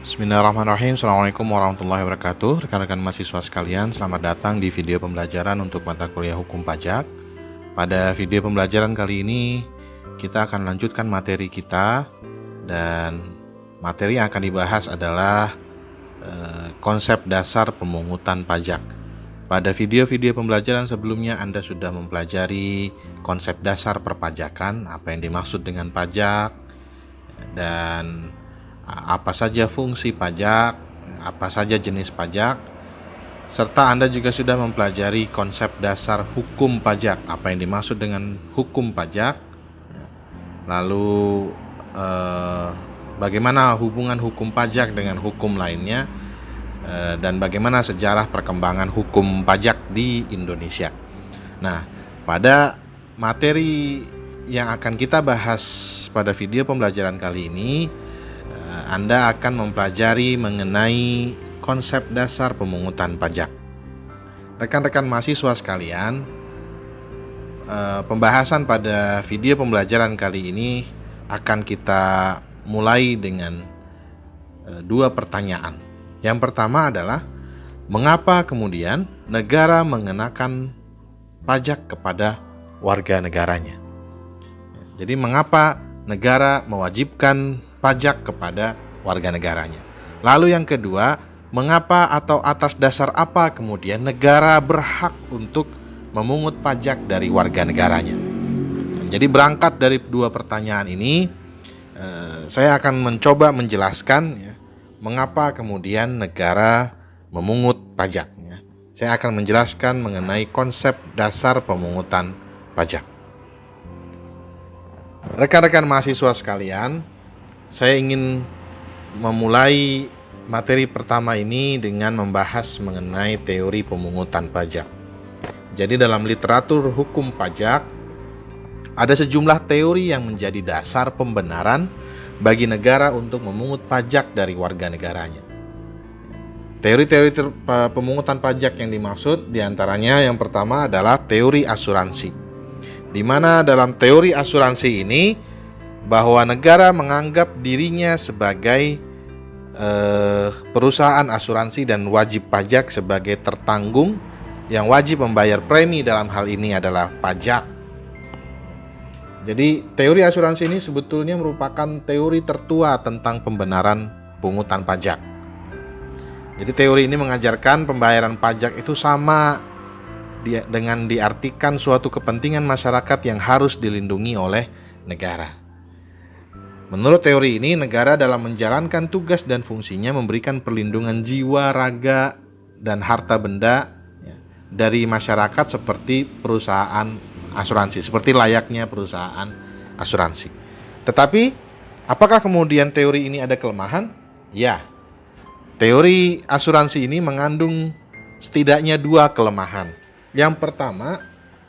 Bismillahirrahmanirrahim. Assalamualaikum warahmatullahi wabarakatuh. Rekan-rekan mahasiswa sekalian, selamat datang di video pembelajaran untuk mata kuliah hukum pajak. Pada video pembelajaran kali ini kita akan lanjutkan materi kita, dan materi yang akan dibahas adalah konsep dasar pemungutan pajak. Pada video-video pembelajaran sebelumnya Anda sudah mempelajari konsep dasar perpajakan, apa yang dimaksud dengan pajak, dan apa saja fungsi pajak, apa saja jenis pajak, serta Anda juga sudah mempelajari konsep dasar hukum pajak, apa yang dimaksud dengan hukum pajak, lalu bagaimana hubungan hukum pajak dengan hukum lainnya, dan bagaimana sejarah perkembangan hukum pajak di Indonesia. Nah, pada materi yang akan kita bahas pada video pembelajaran kali ini, Anda akan mempelajari mengenai konsep dasar pemungutan pajak. Rekan-rekan mahasiswa sekalian, pembahasan pada video pembelajaran kali ini akan kita mulai dengan dua pertanyaan. Yang pertama adalah, mengapa kemudian negara mengenakan pajak kepada warga negaranya? Jadi mengapa negara mewajibkan pajak kepada warga negaranya? Lalu yang kedua, mengapa atau atas dasar apa kemudian negara berhak untuk memungut pajak dari warga negaranya? Jadi berangkat dari dua pertanyaan ini, saya akan mencoba menjelaskan mengapa kemudian negara memungut pajak. Saya akan menjelaskan mengenai konsep dasar pemungutan pajak. Rekan-rekan mahasiswa sekalian, saya ingin memulai materi pertama ini dengan membahas mengenai teori pemungutan pajak. Jadi dalam literatur hukum pajak, ada sejumlah teori yang menjadi dasar pembenaran bagi negara untuk memungut pajak dari warga negaranya. Teori-teori pemungutan pajak yang dimaksud diantaranya yang pertama adalah teori asuransi, di mana dalam teori asuransi ini bahwa negara menganggap dirinya sebagai perusahaan asuransi dan wajib pajak sebagai tertanggung yang wajib membayar premi, dalam hal ini adalah pajak. Jadi teori asuransi ini sebetulnya merupakan teori tertua tentang pembenaran pungutan pajak. Jadi teori ini mengajarkan pembayaran pajak itu sama dengan diartikan suatu kepentingan masyarakat yang harus dilindungi oleh negara. Menurut teori ini, negara dalam menjalankan tugas dan fungsinya memberikan perlindungan jiwa, raga, dan harta benda dari masyarakat seperti perusahaan asuransi, seperti layaknya perusahaan asuransi. Tetapi, apakah kemudian teori ini ada kelemahan? Ya, teori asuransi ini mengandung setidaknya dua kelemahan. Yang pertama,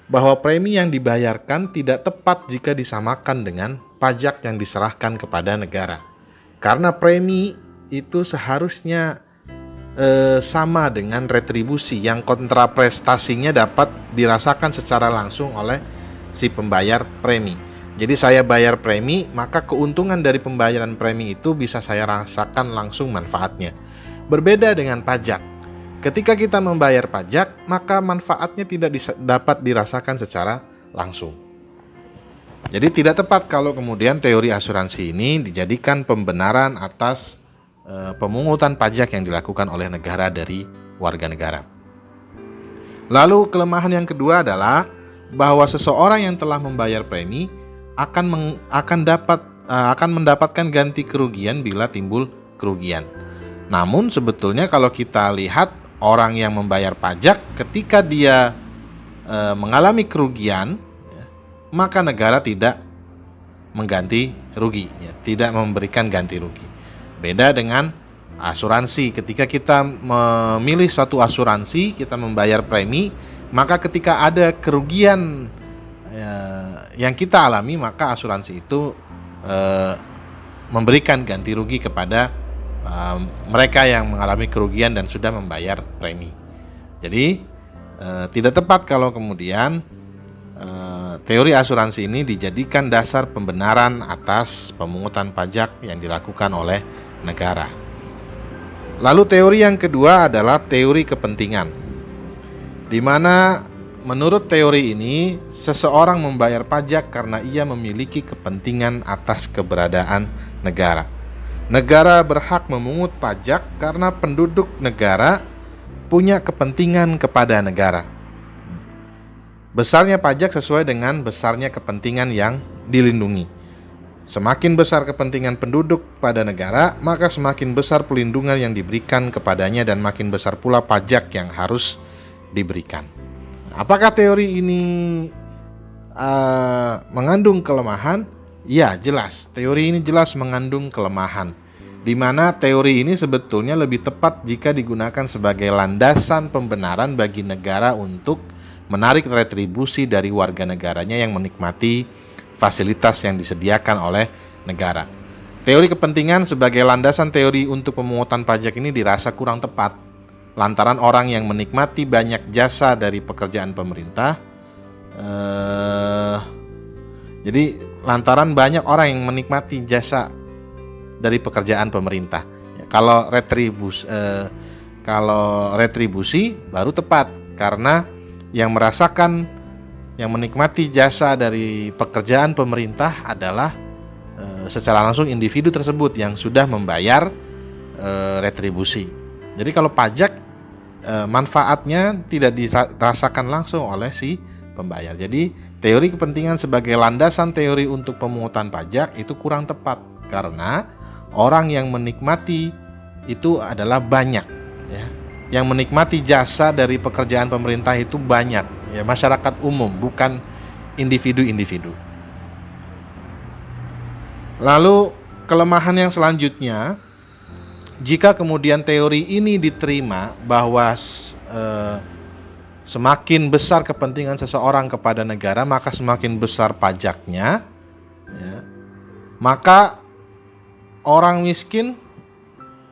bahwa premi yang dibayarkan tidak tepat jika disamakan dengan pajak yang diserahkan kepada negara. Karena premi itu seharusnya sama dengan retribusi yang kontraprestasinya dapat dirasakan secara langsung oleh si pembayar premi. Jadi saya bayar premi, maka keuntungan dari pembayaran premi itu bisa saya rasakan langsung manfaatnya. Berbeda dengan pajak. Ketika kita membayar pajak, maka manfaatnya tidak dapat dirasakan secara langsung. Jadi tidak tepat kalau kemudian teori asuransi ini dijadikan pembenaran atas pemungutan pajak yang dilakukan oleh negara dari warga negara. Lalu kelemahan yang kedua adalah bahwa seseorang yang telah membayar premi akan mendapatkan ganti kerugian bila timbul kerugian. Namun sebetulnya kalau kita lihat orang yang membayar pajak, ketika dia mengalami kerugian, maka negara tidak mengganti rugi, tidak memberikan ganti rugi. Beda dengan asuransi. Ketika kita memilih suatu asuransi, kita membayar premi, maka ketika ada kerugian yang kita alami, maka asuransi itu memberikan ganti rugi kepada mereka yang mengalami kerugian dan sudah membayar premi. Jadi tidak tepat kalau kemudian teori asuransi ini dijadikan dasar pembenaran atas pemungutan pajak yang dilakukan oleh negara. Lalu teori yang kedua adalah teori kepentingan, di mana menurut teori ini seseorang membayar pajak karena ia memiliki kepentingan atas keberadaan negara. Negara berhak memungut pajak karena penduduk negara punya kepentingan kepada negara. Besarnya pajak sesuai dengan besarnya kepentingan yang dilindungi. Semakin besar kepentingan penduduk pada negara, maka semakin besar pelindungan yang diberikan kepadanya dan makin besar pula pajak yang harus diberikan. Apakah teori ini mengandung kelemahan? Ya, jelas. Teori ini jelas mengandung kelemahan, di mana teori ini sebetulnya lebih tepat jika digunakan sebagai landasan pembenaran bagi negara untuk menarik retribusi dari warga negaranya yang menikmati fasilitas yang disediakan oleh negara. Teori kepentingan sebagai landasan teori untuk pemungutan pajak ini dirasa kurang tepat, lantaran orang yang menikmati banyak jasa dari pekerjaan pemerintah, jadi lantaran banyak orang yang menikmati jasa dari pekerjaan pemerintah. Kalau retribusi baru tepat, karena yang merasakan, yang menikmati jasa dari pekerjaan pemerintah adalah secara langsung individu tersebut yang sudah membayar retribusi. Jadi kalau pajak, manfaatnya tidak dirasakan langsung oleh si pembayar. Jadi teori kepentingan sebagai landasan teori untuk pemungutan pajak itu kurang tepat, karena orang yang menikmati itu adalah banyak, ya. Yang menikmati jasa dari pekerjaan pemerintah itu banyak, ya, masyarakat umum, bukan individu-individu. Lalu kelemahan yang selanjutnya, jika kemudian teori ini diterima bahwa semakin besar kepentingan seseorang kepada negara, maka semakin besar pajaknya, ya, maka orang miskin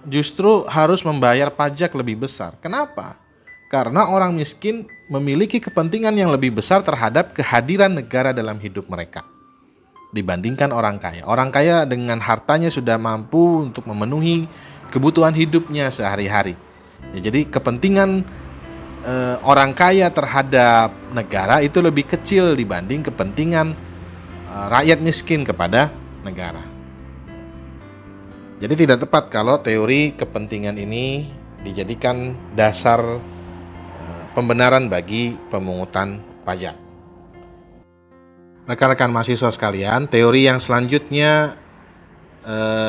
justru harus membayar pajak lebih besar. Kenapa? Karena orang miskin memiliki kepentingan yang lebih besar terhadap kehadiran negara dalam hidup mereka dibandingkan orang kaya. Orang kaya dengan hartanya sudah mampu untuk memenuhi kebutuhan hidupnya sehari-hari. Ya, jadi kepentingan orang kaya terhadap negara itu lebih kecil dibanding kepentingan rakyat miskin kepada negara. Jadi tidak tepat kalau teori kepentingan ini dijadikan dasar pembenaran bagi pemungutan pajak. Rekan-rekan mahasiswa sekalian, teori yang selanjutnya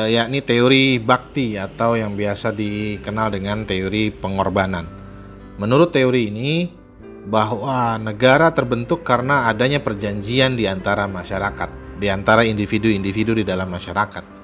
yakni teori bakti atau yang biasa dikenal dengan teori pengorbanan. Menurut teori ini, bahwa negara terbentuk karena adanya perjanjian di antara masyarakat, di antara individu-individu di dalam masyarakat.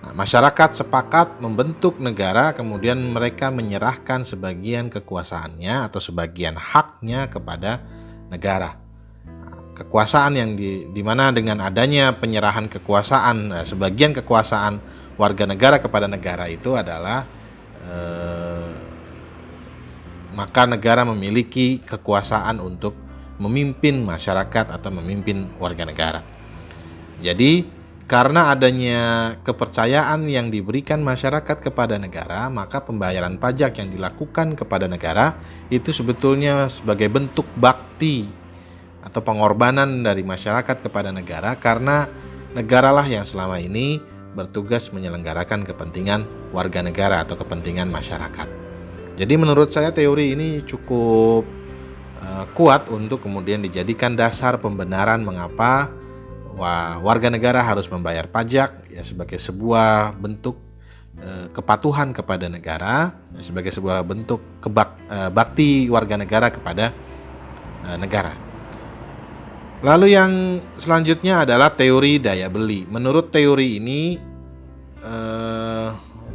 Nah, masyarakat sepakat membentuk negara, kemudian mereka menyerahkan sebagian kekuasaannya atau sebagian haknya kepada negara. Nah, kekuasaan yang di mana dengan adanya penyerahan kekuasaan, sebagian kekuasaan warga negara kepada negara itu adalah maka negara memiliki kekuasaan untuk memimpin masyarakat atau memimpin warga negara. Jadi karena adanya kepercayaan yang diberikan masyarakat kepada negara, maka pembayaran pajak yang dilakukan kepada negara itu sebetulnya sebagai bentuk bakti atau pengorbanan dari masyarakat kepada negara, karena negaralah yang selama ini bertugas menyelenggarakan kepentingan warga negara atau kepentingan masyarakat. Jadi menurut saya teori ini cukup kuat untuk kemudian dijadikan dasar pembenaran mengapa warga negara harus membayar pajak, ya, sebagai sebuah bentuk kepatuhan kepada negara, ya, sebagai sebuah bentuk bakti warga negara kepada negara. Lalu yang selanjutnya adalah teori daya beli. Menurut teori ini,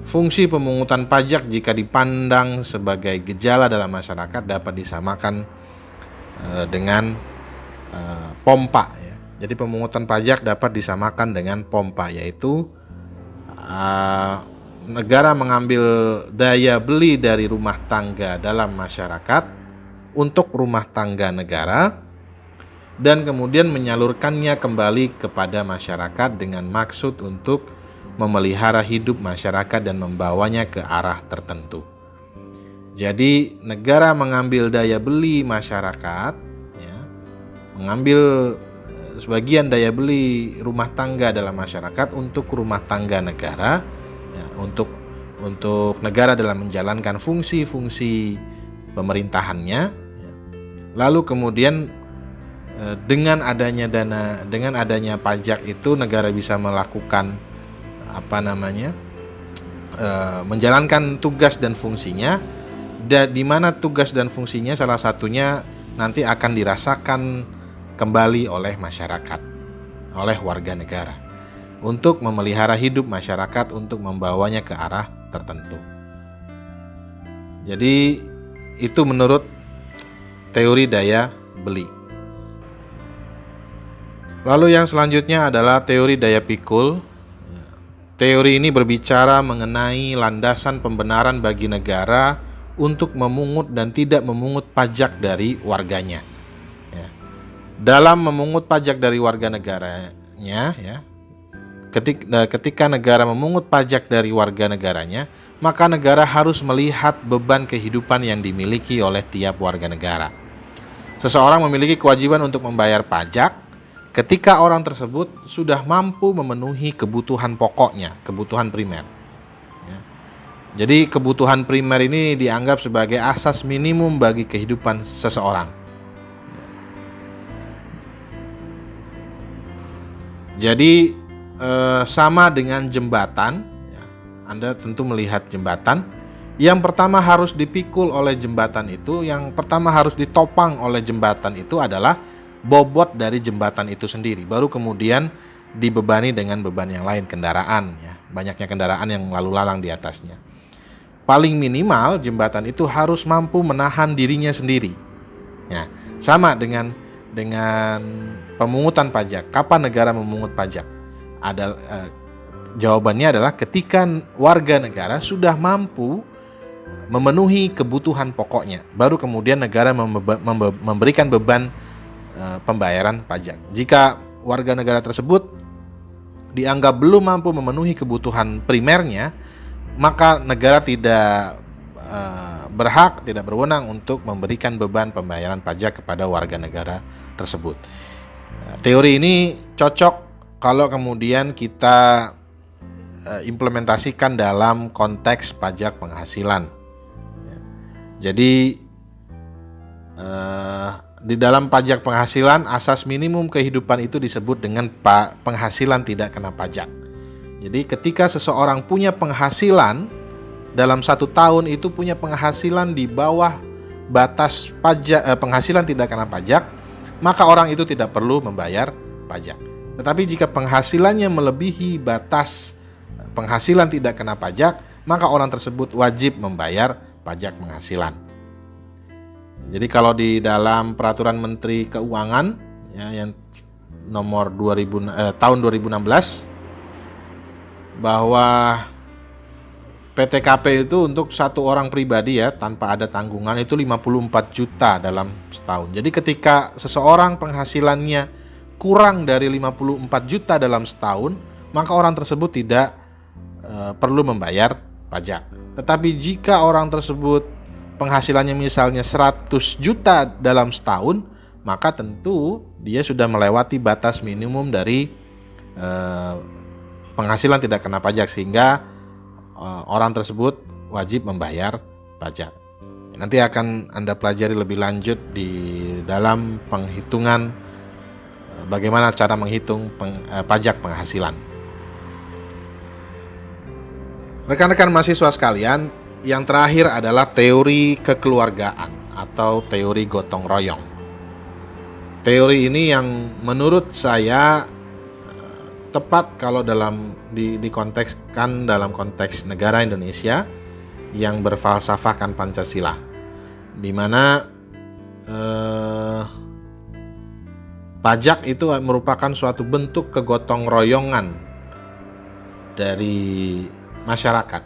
fungsi pemungutan pajak jika dipandang sebagai gejala dalam masyarakat dapat disamakan dengan pompa, ya. Jadi pemungutan pajak dapat disamakan dengan pompa, yaitu negara mengambil daya beli dari rumah tangga dalam masyarakat untuk rumah tangga negara dan kemudian menyalurkannya kembali kepada masyarakat dengan maksud untuk memelihara hidup masyarakat dan membawanya ke arah tertentu. Jadi negara mengambil daya beli masyarakat, ya, mengambil sebagian daya beli rumah tangga dalam masyarakat untuk rumah tangga negara, ya, untuk negara dalam menjalankan fungsi-fungsi pemerintahannya, ya. Lalu kemudian dengan adanya pajak itu negara bisa melakukan menjalankan tugas dan fungsinya, di mana tugas dan fungsinya salah satunya nanti akan dirasakan kembali oleh masyarakat, oleh warga negara, untuk memelihara hidup masyarakat, untuk membawanya ke arah tertentu. Jadi itu menurut teori daya beli. Lalu yang selanjutnya adalah teori daya pikul. Teori ini berbicara mengenai landasan pembenaran bagi negara untuk memungut dan tidak memungut pajak dari warganya. Ya. Dalam memungut pajak dari warga negaranya, ya, ketika negara memungut pajak dari warga negaranya, maka negara harus melihat beban kehidupan yang dimiliki oleh tiap warga negara. Seseorang memiliki kewajiban untuk membayar pajak ketika orang tersebut sudah mampu memenuhi kebutuhan pokoknya, kebutuhan primer. Ya. Jadi kebutuhan primer ini dianggap sebagai asas minimum bagi kehidupan seseorang. Ya. Jadi sama dengan jembatan, ya. Anda tentu melihat jembatan. Yang pertama harus dipikul oleh jembatan itu, yang pertama harus ditopang oleh jembatan itu adalah bobot dari jembatan itu sendiri, baru kemudian dibebani dengan beban yang lain, kendaraan, ya, banyaknya kendaraan yang lalu lalang di atasnya. Paling minimal jembatan itu harus mampu menahan dirinya sendiri. Ya, sama dengan pemungutan pajak. Kapan negara memungut pajak? Jawabannya adalah ketika warga negara sudah mampu memenuhi kebutuhan pokoknya, baru kemudian negara memberikan beban pembayaran pajak. Jika warga negara tersebut dianggap belum mampu memenuhi kebutuhan primernya, maka negara tidak berhak, tidak berwenang untuk memberikan beban pembayaran pajak kepada warga negara tersebut. Teori ini cocok kalau kemudian kita implementasikan dalam konteks pajak penghasilan. Jadi di dalam pajak penghasilan, asas minimum kehidupan itu disebut dengan penghasilan tidak kena pajak. Jadi ketika seseorang punya penghasilan dalam 1 tahun itu punya penghasilan di bawah batas pajak, penghasilan tidak kena pajak, maka orang itu tidak perlu membayar pajak. Tetapi jika penghasilannya melebihi batas penghasilan tidak kena pajak, maka orang tersebut wajib membayar pajak penghasilan. Jadi kalau di dalam peraturan Menteri Keuangan, ya, yang nomor tahun 2016, bahwa PTKP itu untuk satu orang pribadi, ya, tanpa ada tanggungan itu 54 juta dalam setahun. Jadi ketika seseorang penghasilannya kurang dari 54 juta dalam setahun, maka orang tersebut tidak perlu membayar pajak. Tetapi jika orang tersebut penghasilannya misalnya 100 juta dalam setahun, maka tentu dia sudah melewati batas minimum dari penghasilan tidak kena pajak, sehingga orang tersebut wajib membayar pajak. Nanti akan Anda pelajari lebih lanjut di dalam penghitungan bagaimana cara menghitung pajak penghasilan. Rekan-rekan mahasiswa sekalian, yang terakhir adalah teori kekeluargaan atau teori gotong royong. Teori ini yang menurut saya tepat kalau dikontekskan dalam konteks negara Indonesia yang berfalsafahkan Pancasila, di mana pajak itu merupakan suatu bentuk kegotong royongan dari masyarakat,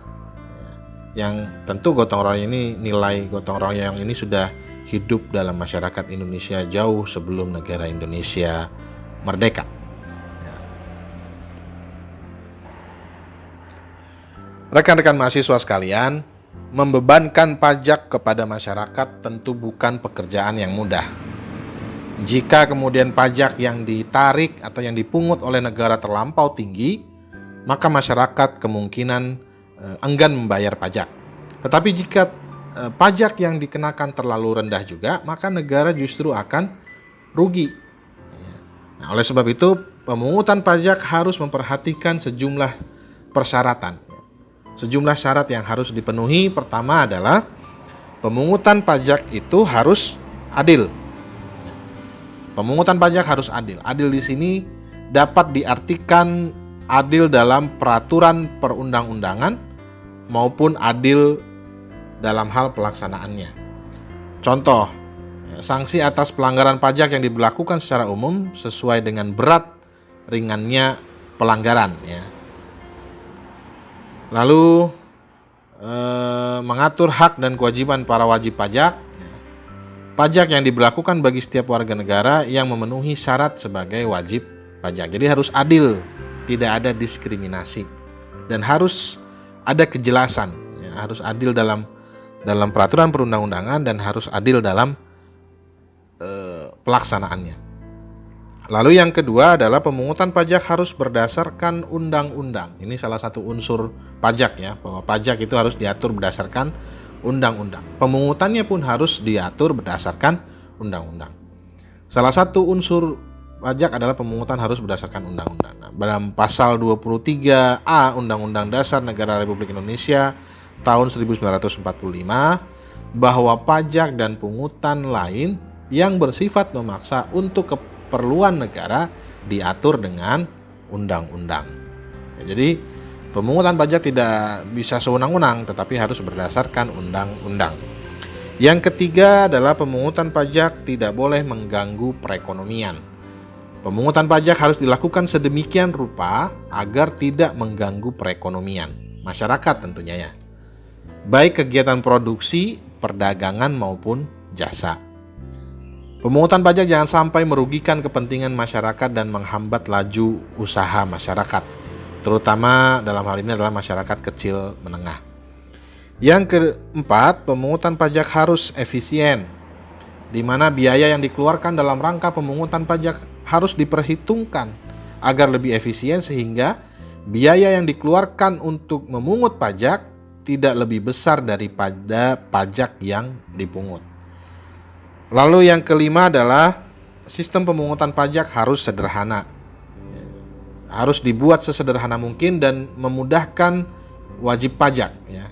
yang tentu gotong royong ini, nilai gotong royong ini sudah hidup dalam masyarakat Indonesia jauh sebelum negara Indonesia merdeka. Rekan-rekan mahasiswa sekalian, membebankan pajak kepada masyarakat tentu bukan pekerjaan yang mudah. Jika kemudian pajak yang ditarik atau yang dipungut oleh negara terlampau tinggi, maka masyarakat kemungkinan enggan membayar pajak. Tetapi jika pajak yang dikenakan terlalu rendah juga, maka negara justru akan rugi. Nah, oleh sebab itu, pemungutan pajak harus memperhatikan sejumlah persyaratan. Sejumlah syarat yang harus dipenuhi. Pertama adalah pemungutan pajak itu harus adil. Pemungutan pajak harus adil. Adil di sini dapat diartikan adil dalam peraturan perundang-undangan maupun adil dalam hal pelaksanaannya. Contoh, sanksi atas pelanggaran pajak yang diberlakukan secara umum sesuai dengan berat ringannya pelanggaran, ya. Lalu mengatur hak dan kewajiban para wajib pajak. Pajak yang diberlakukan bagi setiap warga negara yang memenuhi syarat sebagai wajib pajak. Jadi harus adil, tidak ada diskriminasi, dan harus ada kejelasan. Ya, harus adil dalam peraturan perundang-undangan dan harus adil dalam pelaksanaannya. Lalu yang kedua adalah pemungutan pajak harus berdasarkan undang-undang. Ini salah satu unsur pajak, ya, bahwa pajak itu harus diatur berdasarkan undang-undang. Pemungutannya pun harus diatur berdasarkan undang-undang. Salah satu unsur pajak adalah pemungutan harus berdasarkan undang-undang. Nah, dalam pasal 23A Undang-Undang Dasar Negara Republik Indonesia tahun 1945, bahwa pajak dan pungutan lain yang bersifat memaksa untuk keperluan negara diatur dengan undang-undang. Ya, jadi pemungutan pajak tidak bisa sewenang-wenang, tetapi harus berdasarkan undang-undang. Yang ketiga adalah pemungutan pajak tidak boleh mengganggu perekonomian. Pemungutan pajak harus dilakukan sedemikian rupa agar tidak mengganggu perekonomian masyarakat tentunya, ya. Baik kegiatan produksi, perdagangan maupun jasa. Pemungutan pajak jangan sampai merugikan kepentingan masyarakat dan menghambat laju usaha masyarakat, terutama dalam hal ini adalah masyarakat kecil menengah. Yang keempat, pemungutan pajak harus efisien, di mana biaya yang dikeluarkan dalam rangka pemungutan pajak harus diperhitungkan agar lebih efisien, sehingga biaya yang dikeluarkan untuk memungut pajak tidak lebih besar daripada pajak yang dipungut. Lalu yang kelima adalah sistem pemungutan pajak harus sederhana. Harus dibuat sesederhana mungkin dan memudahkan wajib pajak, ya.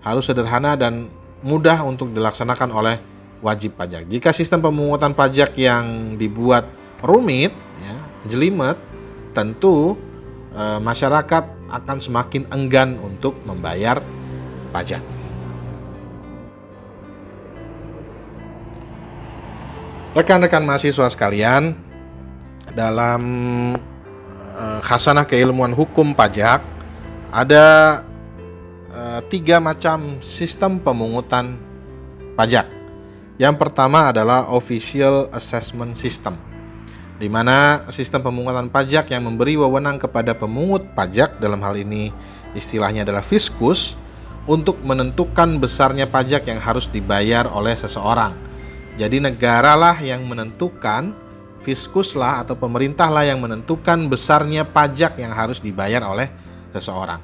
Harus sederhana dan mudah untuk dilaksanakan oleh wajib pajak. Jika sistem pemungutan pajak yang dibuat rumit, ya, jelimet, tentu masyarakat akan semakin enggan untuk membayar pajak. Rekan-rekan mahasiswa sekalian, dalam khasanah keilmuan hukum pajak ada 3 macam sistem pemungutan pajak. Yang pertama adalah official assessment system, di mana sistem pemungutan pajak yang memberi wewenang kepada pemungut pajak, dalam hal ini istilahnya adalah fiskus, untuk menentukan besarnya pajak yang harus dibayar oleh seseorang. Jadi negara lah yang menentukan, fiskus lah atau pemerintah lah yang menentukan besarnya pajak yang harus dibayar oleh seseorang.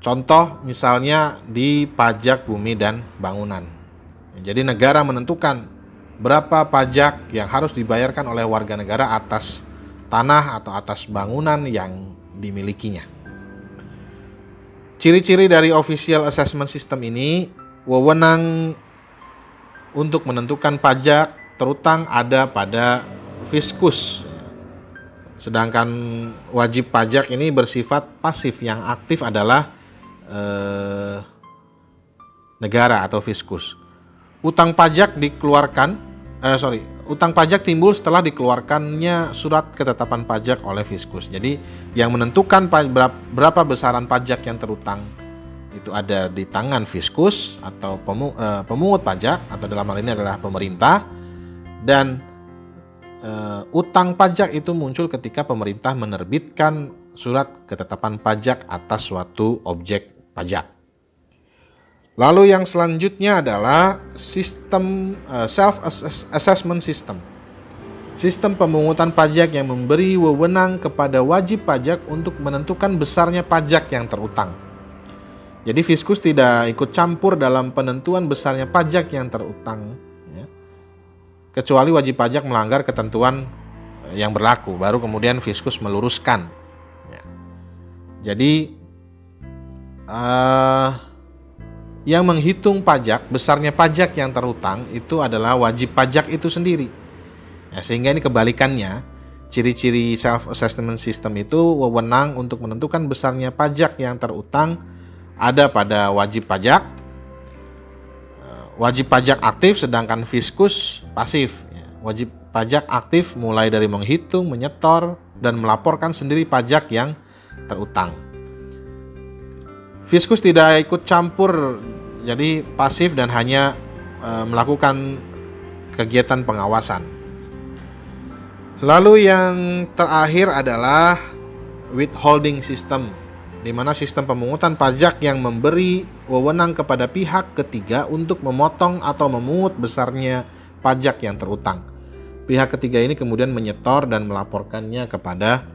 Contoh misalnya di pajak bumi dan bangunan. Jadi negara menentukan berapa pajak yang harus dibayarkan oleh warga negara atas tanah atau atas bangunan yang dimilikinya. Ciri-ciri dari official assessment system ini, wewenang untuk menentukan pajak terutang ada pada fiskus. Sedangkan wajib pajak ini bersifat pasif, yang aktif adalah negara atau fiskus. Utang pajak timbul setelah dikeluarkannya surat ketetapan pajak oleh fiskus. Jadi yang menentukan berapa besaran pajak yang terutang itu ada di tangan fiskus atau pemungut pajak, atau dalam hal ini adalah pemerintah. Dan utang pajak itu muncul ketika pemerintah menerbitkan surat ketetapan pajak atas suatu objek pajak. Lalu yang selanjutnya adalah sistem self-assessment system. Sistem pemungutan pajak yang memberi wewenang kepada wajib pajak untuk menentukan besarnya pajak yang terutang. Jadi Fiskus tidak ikut campur dalam penentuan besarnya pajak yang terutang, ya, kecuali wajib pajak melanggar ketentuan yang berlaku, baru kemudian Fiskus meluruskan. Ya. Jadi yang menghitung pajak, besarnya pajak yang terutang itu adalah wajib pajak itu sendiri. Ya, sehingga ini kebalikannya, ciri-ciri self-assessment system itu wewenang untuk menentukan besarnya pajak yang terutang ada pada wajib pajak. Wajib pajak aktif sedangkan Fiskus pasif. Ya, wajib pajak aktif mulai dari menghitung, menyetor, dan melaporkan sendiri pajak yang terutang. Fiskus tidak ikut campur, jadi pasif dan hanya melakukan kegiatan pengawasan. Lalu yang terakhir adalah withholding system, di mana sistem pemungutan pajak yang memberi wewenang kepada pihak ketiga untuk memotong atau memungut besarnya pajak yang terutang. Pihak ketiga ini kemudian menyetor dan melaporkannya kepada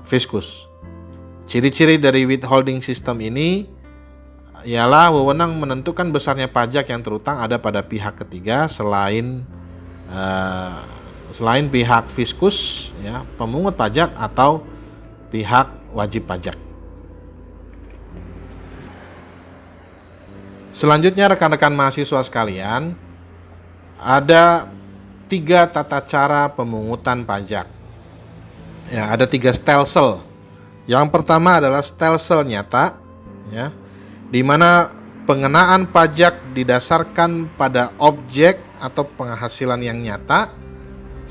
Fiskus. Ciri-ciri dari withholding system ini ialah wewenang menentukan besarnya pajak yang terutang ada pada pihak ketiga selain pihak Fiskus, ya, pemungut pajak atau pihak wajib pajak. Selanjutnya rekan-rekan mahasiswa sekalian, ada 3 tata cara pemungutan pajak. Ya, ada 3 stelsel. Yang pertama adalah stelsel nyata, ya, di mana pengenaan pajak didasarkan pada objek atau penghasilan yang nyata,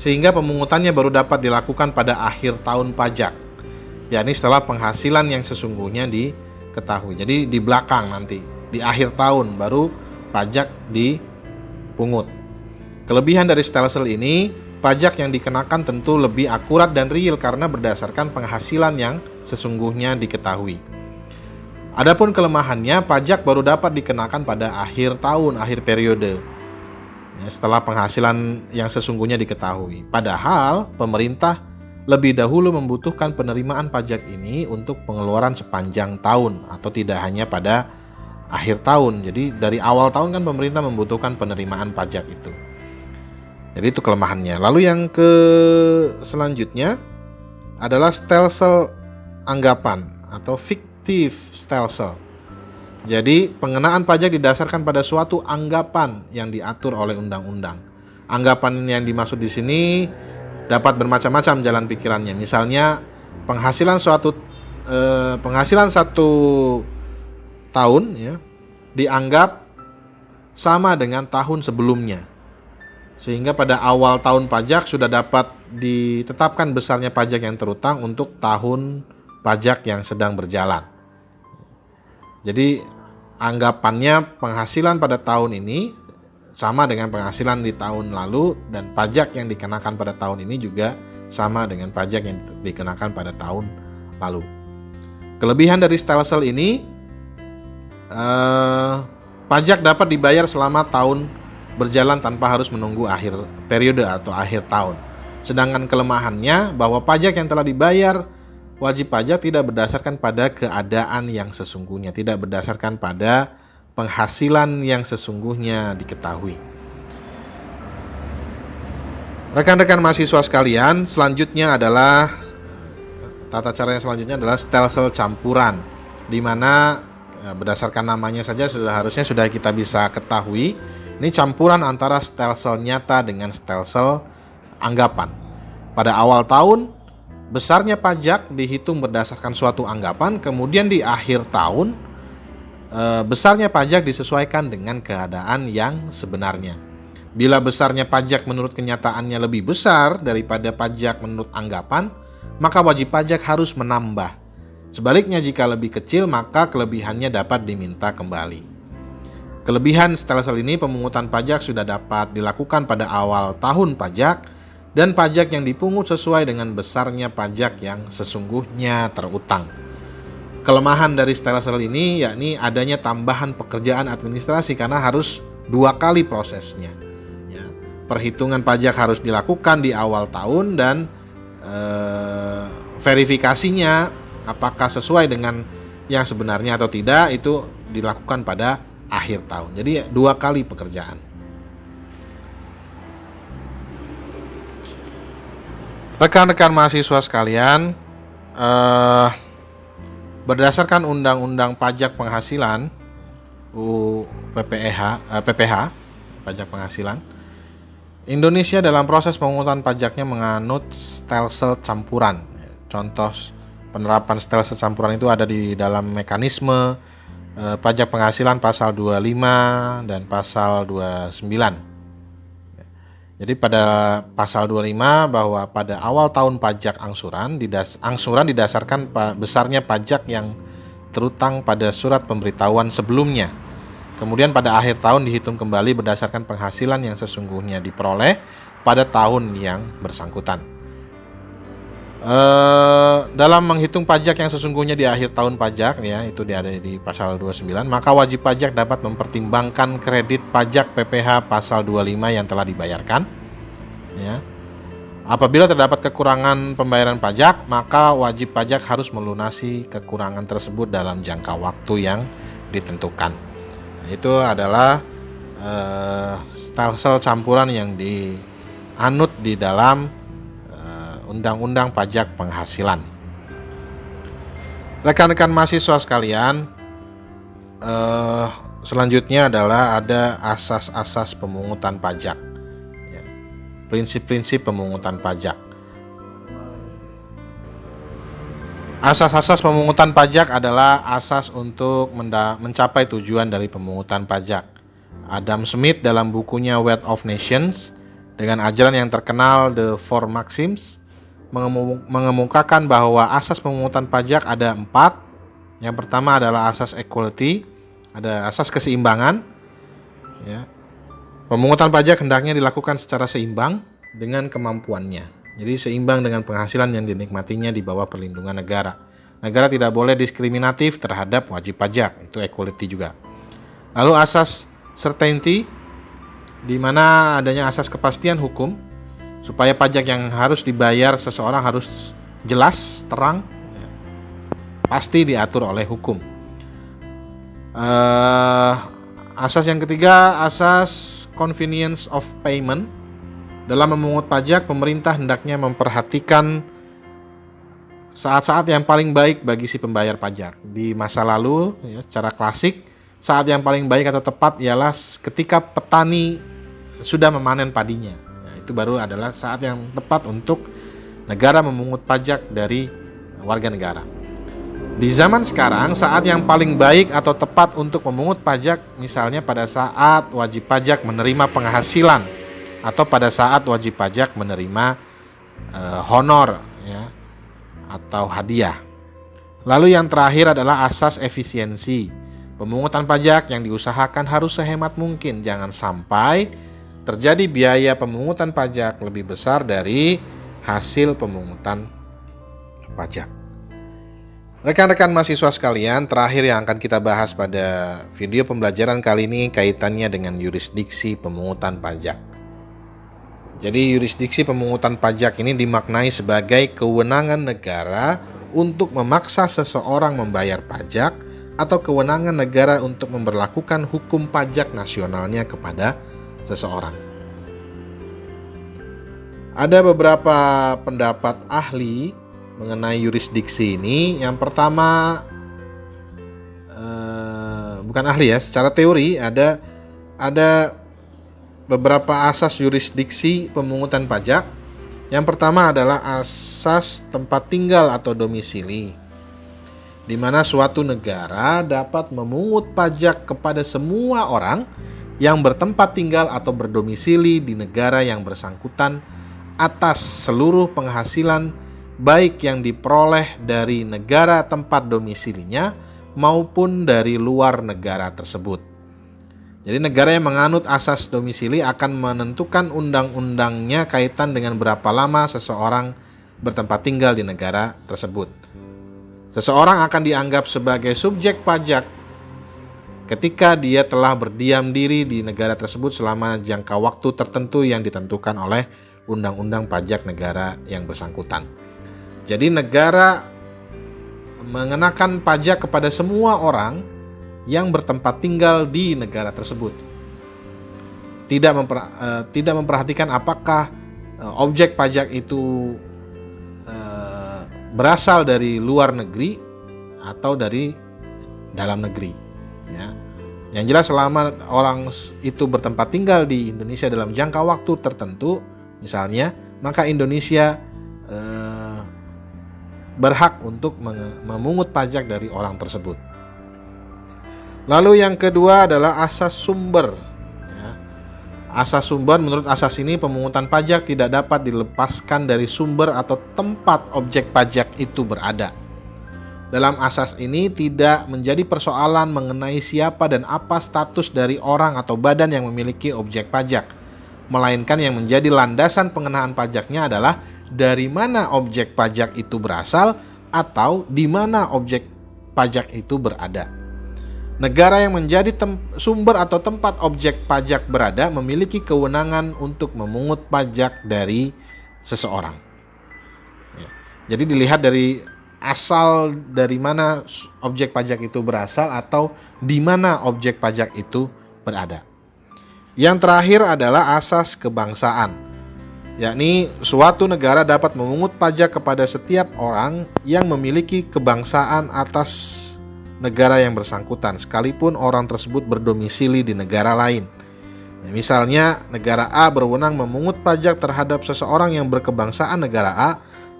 sehingga pemungutannya baru dapat dilakukan pada akhir tahun pajak, yakni setelah penghasilan yang sesungguhnya diketahui. Jadi di belakang nanti, di akhir tahun baru pajak dipungut. Kelebihan dari stelsel ini, pajak yang dikenakan tentu lebih akurat dan real karena berdasarkan penghasilan yang sesungguhnya diketahui. Adapun kelemahannya, pajak baru dapat dikenakan pada akhir tahun, akhir periode, ya, setelah penghasilan yang sesungguhnya diketahui. Padahal pemerintah lebih dahulu membutuhkan penerimaan pajak ini untuk pengeluaran sepanjang tahun atau tidak hanya pada akhir tahun. Jadi dari awal tahun kan pemerintah membutuhkan penerimaan pajak itu. Jadi itu kelemahannya. Lalu yang selanjutnya adalah stelsel anggapan atau fiktif stelsel. Jadi pengenaan pajak didasarkan pada suatu anggapan yang diatur oleh undang-undang. Anggapan yang dimaksud di sini dapat bermacam-macam jalan pikirannya. Misalnya penghasilan satu tahun, ya, dianggap sama dengan tahun sebelumnya. Sehingga pada awal tahun pajak sudah dapat ditetapkan besarnya pajak yang terutang untuk tahun pajak yang sedang berjalan. Jadi anggapannya penghasilan pada tahun ini sama dengan penghasilan di tahun lalu, dan pajak yang dikenakan pada tahun ini juga sama dengan pajak yang dikenakan pada tahun lalu. Kelebihan dari stelsel ini, pajak dapat dibayar selama tahun berjalan tanpa harus menunggu akhir periode atau akhir tahun. Sedangkan kelemahannya bahwa pajak yang telah dibayar wajib pajak tidak berdasarkan pada keadaan yang sesungguhnya, tidak berdasarkan pada penghasilan yang sesungguhnya diketahui. Rekan-rekan mahasiswa sekalian, selanjutnya adalah tata cara yang selanjutnya adalah stelsel campuran, di mana berdasarkan namanya saja harusnya sudah kita bisa ketahui, ini campuran antara stelsel nyata dengan stelsel anggapan. Pada awal tahun, besarnya pajak dihitung berdasarkan suatu anggapan, kemudian di akhir tahun besarnya pajak disesuaikan dengan keadaan yang sebenarnya. Bila besarnya pajak menurut kenyataannya lebih besar daripada pajak menurut anggapan, maka wajib pajak harus menambah. Sebaliknya, jika lebih kecil, maka kelebihannya dapat diminta kembali. Kelebihan stelsel ini, pemungutan pajak sudah dapat dilakukan pada awal tahun pajak, dan pajak yang dipungut sesuai dengan besarnya pajak yang sesungguhnya terutang. kelemahan dari stelsel ini yakni adanya tambahan pekerjaan administrasi karena harus 2 kali prosesnya. Ya, perhitungan pajak harus dilakukan di awal tahun dan verifikasinya apakah sesuai dengan yang sebenarnya atau tidak itu dilakukan pada akhir tahun. Jadi 2 kali pekerjaan. Rekan-rekan mahasiswa sekalian, berdasarkan Undang-Undang Pajak Penghasilan UU PPH, pajak penghasilan, Indonesia dalam proses pemungutan pajaknya menganut stelsel campuran. Contoh penerapan stelsel campuran itu ada di dalam mekanisme pajak penghasilan pasal 25 dan pasal 29. Jadi pada pasal 25 bahwa pada awal tahun pajak angsuran didasarkan besarnya pajak yang terutang pada surat pemberitahuan sebelumnya. Kemudian pada akhir tahun dihitung kembali berdasarkan penghasilan yang sesungguhnya diperoleh pada tahun yang bersangkutan. Dalam menghitung pajak yang sesungguhnya di akhir tahun pajak, ya itu ada di pasal 29, maka wajib pajak dapat mempertimbangkan kredit pajak PPh pasal 25 yang telah dibayarkan. Ya. Apabila terdapat kekurangan pembayaran pajak, maka wajib pajak harus melunasi kekurangan tersebut dalam jangka waktu yang ditentukan. Itu adalah stelsel campuran yang dianut di dalam Undang-Undang Pajak Penghasilan. Rekan-rekan mahasiswa sekalian, selanjutnya adalah ada asas-asas pemungutan pajak, ya, prinsip-prinsip pemungutan pajak. Asas-asas pemungutan pajak adalah asas untuk mencapai tujuan dari pemungutan pajak. Adam Smith dalam bukunya Wealth of Nations dengan ajaran yang terkenal The Four Maxims mengemukakan bahwa asas pemungutan pajak ada 4. Yang pertama adalah asas equality, ada asas keseimbangan. Ya. Pemungutan pajak hendaknya dilakukan secara seimbang dengan kemampuannya. Jadi seimbang dengan penghasilan yang dinikmatinya di bawah perlindungan negara. Negara tidak boleh diskriminatif terhadap wajib pajak, itu equality juga. Lalu asas certainty, di mana adanya asas kepastian hukum, supaya pajak yang harus dibayar seseorang harus jelas, terang, pasti diatur oleh hukum. Asas yang ketiga, asas convenience of payment. Dalam memungut pajak, pemerintah hendaknya memperhatikan saat-saat yang paling baik bagi si pembayar pajak. Di masa lalu, ya, secara klasik, saat yang paling baik atau tepat ialah ketika petani sudah memanen padinya. Nah, itu baru adalah saat yang tepat untuk negara memungut pajak dari warga negara. Di zaman sekarang, saat yang paling baik atau tepat untuk memungut pajak misalnya pada saat wajib pajak menerima penghasilan atau pada saat wajib pajak menerima honor, ya, atau hadiah. Lalu yang terakhir adalah asas efisiensi. Pemungutan pajak yang diusahakan harus sehemat mungkin. Jangan sampai terjadi biaya pemungutan pajak lebih besar dari hasil pemungutan pajak. Rekan-rekan mahasiswa sekalian, terakhir yang akan kita bahas pada video pembelajaran kali ini kaitannya dengan yurisdiksi pemungutan pajak. Jadi yurisdiksi pemungutan pajak ini dimaknai sebagai kewenangan negara untuk memaksa seseorang membayar pajak atau kewenangan negara untuk memberlakukan hukum pajak nasionalnya kepada seseorang. Ada beberapa pendapat ahli mengenai yurisdiksi ini. Yang pertama, bukan ahli ya, secara teori ada beberapa asas yurisdiksi pemungutan pajak. Yang pertama adalah asas tempat tinggal atau domisili, di mana suatu negara dapat memungut pajak kepada semua orang yang bertempat tinggal atau berdomisili di negara yang bersangkutan atas seluruh penghasilan baik yang diperoleh dari negara tempat domisilinya maupun dari luar negara tersebut. Jadi negara yang menganut asas domisili akan menentukan undang-undangnya kaitan dengan berapa lama seseorang bertempat tinggal di negara tersebut. Seseorang akan dianggap sebagai subjek pajak ketika dia telah berdiam diri di negara tersebut selama jangka waktu tertentu yang ditentukan oleh undang-undang pajak negara yang bersangkutan. Jadi negara mengenakan pajak kepada semua orang yang bertempat tinggal di negara tersebut. Tidak memperhatikan apakah objek pajak itu berasal dari luar negeri atau dari dalam negeri. Ya. Yang jelas selama orang itu bertempat tinggal di Indonesia dalam jangka waktu tertentu, misalnya, maka Indonesia berhak untuk memungut pajak dari orang tersebut. Lalu yang kedua adalah asas sumber. Ya. Asas sumber, menurut asas ini pemungutan pajak tidak dapat dilepaskan dari sumber atau tempat objek pajak itu berada. Dalam asas ini tidak menjadi persoalan mengenai siapa dan apa status dari orang atau badan yang memiliki objek pajak, melainkan yang menjadi landasan pengenaan pajaknya adalah dari mana objek pajak itu berasal atau di mana objek pajak itu berada. Negara yang menjadi sumber atau tempat objek pajak berada memiliki kewenangan untuk memungut pajak dari seseorang. Ya. Jadi dilihat dari asal dari mana objek pajak itu berasal atau di mana objek pajak itu berada. Yang terakhir adalah asas kebangsaan, yakni suatu negara dapat memungut pajak kepada setiap orang yang memiliki kebangsaan atas negara yang bersangkutan, sekalipun orang tersebut berdomisili di negara lain. Misalnya, negara A berwenang memungut pajak terhadap seseorang yang berkebangsaan negara A,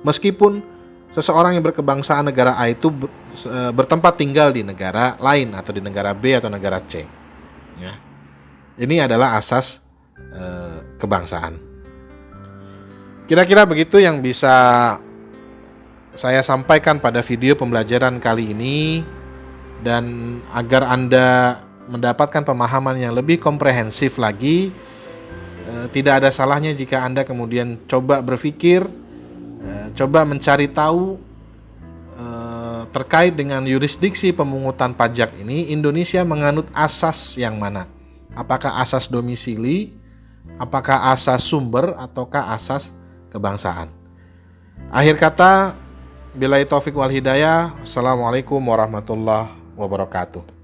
meskipun seseorang yang berkebangsaan negara A itu bertempat tinggal di negara lain atau di negara B atau negara C. Ya. Ini adalah asas kebangsaan. Kira-kira begitu yang bisa saya sampaikan pada video pembelajaran kali ini, dan agar Anda mendapatkan pemahaman yang lebih komprehensif lagi, tidak ada salahnya jika Anda kemudian coba berpikir, coba mencari tahu terkait dengan yurisdiksi pemungutan pajak ini, Indonesia menganut asas yang mana? Apakah asas domisili, apakah asas sumber, ataukah asas kebangsaan? Akhir kata, billahi taufik wal hidayah. Assalamualaikum warahmatullahi wabarakatuh.